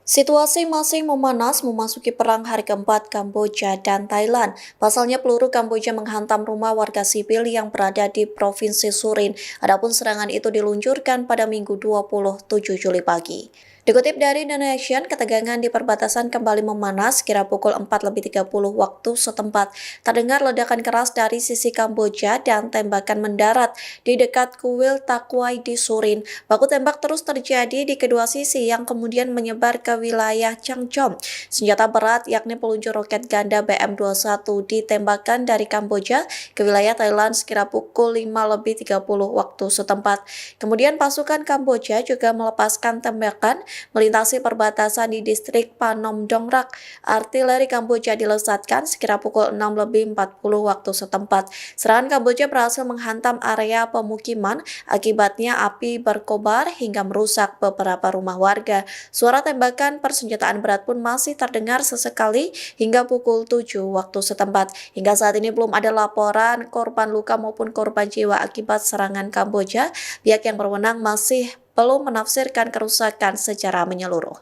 Situasi masih memanas memasuki perang hari keempat Kamboja dan Thailand. Pasalnya peluru Kamboja menghantam rumah warga sipil yang berada di Provinsi Surin. Adapun serangan itu diluncurkan pada Minggu 27 Juli pagi. Dikutip dari The Nation, ketegangan di perbatasan kembali memanas kira pukul 4:30 waktu setempat. Terdengar ledakan keras dari sisi Kamboja dan tembakan mendarat di dekat kuil Takwai di Surin. Baku tembak terus terjadi di kedua sisi yang kemudian menyebar ke wilayah Changchom. Senjata berat yakni peluncur roket ganda BM-21 ditembakkan dari Kamboja ke wilayah Thailand sekira pukul 5:30 waktu setempat. Kemudian pasukan Kamboja juga melepaskan tembakan melintasi perbatasan di distrik Panom Dongrak. Artileri Kamboja dilesatkan sekira pukul 6:40 waktu setempat. Serangan Kamboja berhasil menghantam area pemukiman, akibatnya api berkobar hingga merusak beberapa rumah warga. Suara tembakan persenjataan berat pun masih terdengar sesekali hingga pukul 7 waktu setempat. Hingga saat ini belum ada laporan korban luka maupun korban jiwa akibat serangan Kamboja. Pihak yang berwenang masih belum menafsirkan kerusakan secara menyeluruh.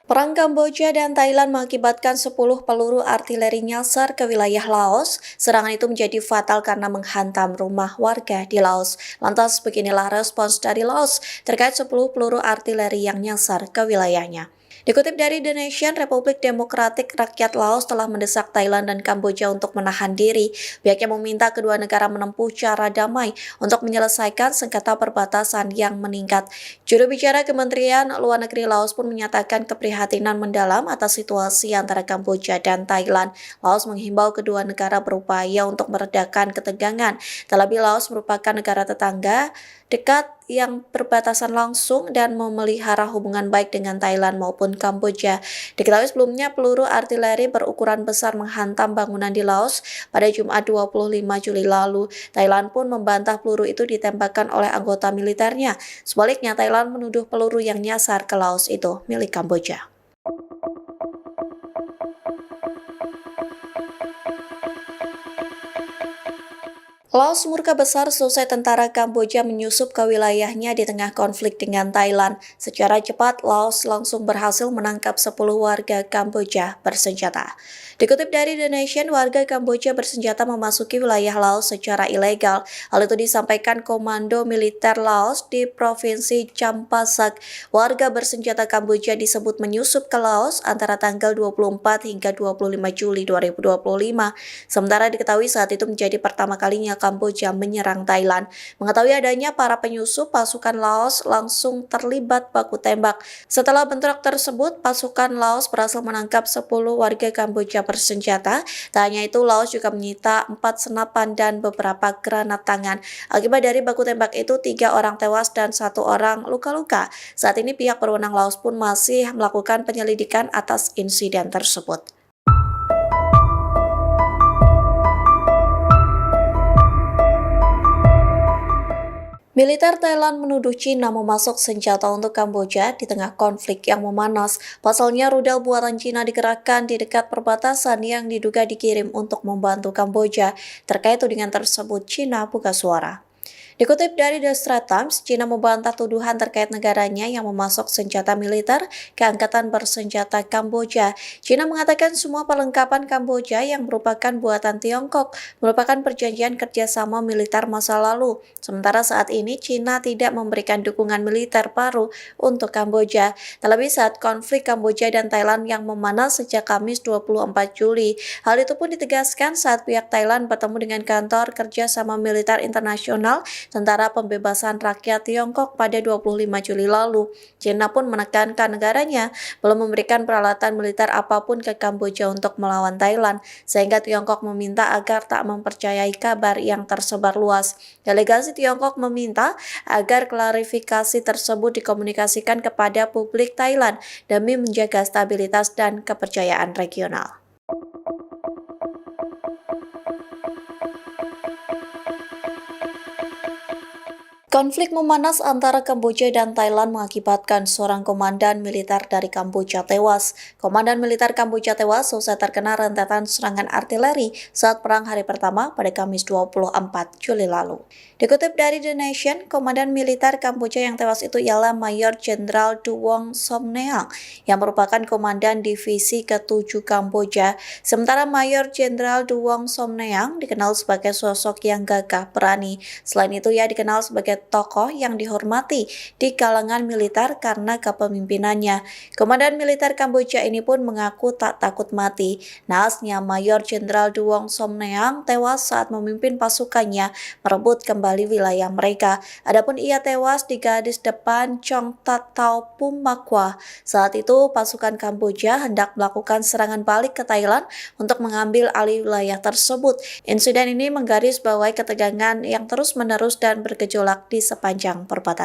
Perang Kamboja dan Thailand mengakibatkan 10 peluru artileri nyasar ke wilayah Laos. Serangan itu menjadi fatal karena menghantam rumah warga di Laos. Lantas beginilah respons dari Laos terkait 10 peluru artileri yang nyasar ke wilayahnya. Dikutip dari The Nation, Republik Demokratik Rakyat Laos telah mendesak Thailand dan Kamboja untuk menahan diri. Pihaknya meminta kedua negara menempuh cara damai untuk menyelesaikan sengketa perbatasan yang meningkat. Juru bicara Kementerian Luar Negeri Laos pun menyatakan keprihatinan mendalam atas situasi antara Kamboja dan Thailand. Laos menghimbau kedua negara berupaya untuk meredakan ketegangan. Terlebih Laos merupakan negara tetangga dekat yang berbatasan langsung dan memelihara hubungan baik dengan Thailand maupun Kamboja. Diketahui sebelumnya peluru artileri berukuran besar menghantam bangunan di Laos pada Jumat 25 Juli lalu. Thailand pun membantah peluru itu ditembakkan oleh anggota militernya. Sebaliknya, Thailand menuduh peluru yang nyasar ke Laos itu milik Kamboja. Laos murka besar selesai tentara Kamboja menyusup ke wilayahnya di tengah konflik dengan Thailand. Secara cepat, Laos langsung berhasil menangkap 10 warga Kamboja bersenjata. Dikutip dari The Nation, warga Kamboja bersenjata memasuki wilayah Laos secara ilegal. Hal itu disampaikan Komando Militer Laos di Provinsi Champasak. Warga bersenjata Kamboja disebut menyusup ke Laos antara tanggal 24 hingga 25 Juli 2025. Sementara diketahui saat itu menjadi pertama kalinya Kamboja menyerang Thailand. Mengetahui adanya para penyusup, pasukan Laos langsung terlibat baku tembak. Setelah bentrok tersebut, pasukan Laos berhasil menangkap 10 warga Kamboja bersenjata. Tak hanya itu, Laos juga menyita 4 senapan dan beberapa granat tangan. Akibat dari baku tembak itu, 3 orang tewas dan 1 orang luka-luka. Saat ini pihak berwenang Laos pun masih melakukan penyelidikan atas insiden tersebut. Militer Thailand menuduh Cina memasok senjata untuk Kamboja di tengah konflik yang memanas. Pasalnya rudal buatan Cina dikerahkan di dekat perbatasan yang diduga dikirim untuk membantu Kamboja. Terkait tudingan tersebut, Cina buka suara. Dikutip dari The Straits Times, Cina membantah tuduhan terkait negaranya yang memasok senjata militer ke Angkatan Bersenjata Kamboja. Cina mengatakan semua perlengkapan Kamboja yang merupakan buatan Tiongkok merupakan perjanjian kerjasama militer masa lalu. Sementara saat ini Cina tidak memberikan dukungan militer baru untuk Kamboja. Terlebih saat konflik Kamboja dan Thailand yang memanas sejak Kamis 24 Juli. Hal itu pun ditegaskan saat pihak Thailand bertemu dengan kantor kerjasama militer internasional Tentara Pembebasan Rakyat Tiongkok pada 25 Juli lalu. China pun menekankan negaranya belum memberikan peralatan militer apapun ke Kamboja untuk melawan Thailand, sehingga Tiongkok meminta agar tak mempercayai kabar yang tersebar luas. Delegasi Tiongkok meminta agar klarifikasi tersebut dikomunikasikan kepada publik Thailand demi menjaga stabilitas dan kepercayaan regional. Konflik memanas antara Kamboja dan Thailand mengakibatkan seorang komandan militer dari Kamboja tewas. Komandan militer Kamboja tewas usai terkena rentetan serangan artileri saat Perang Hari Pertama pada Kamis 24 Juli lalu. Dikutip dari The Nation, komandan militer Kamboja yang tewas itu ialah Mayor Jenderal Duwong Somneang yang merupakan komandan divisi ke-7 Kamboja. Sementara Mayor Jenderal Duwong Somneang dikenal sebagai sosok yang gagah berani. Selain itu, ia dikenal sebagai tokoh yang dihormati di kalangan militer karena kepemimpinannya. Komandan militer Kamboja ini pun mengaku tak takut mati. Naasnya, Mayor Jenderal Duwong Somneang tewas saat memimpin pasukannya merebut kembali wilayah mereka. Adapun ia tewas di gadis depan Chong Tat Tau Pumakwa. Saat itu, pasukan Kamboja hendak melakukan serangan balik ke Thailand untuk mengambil alih wilayah tersebut. Insiden ini menggarisbawahi ketegangan yang terus-menerus dan bergejolak di sepanjang perbatasan.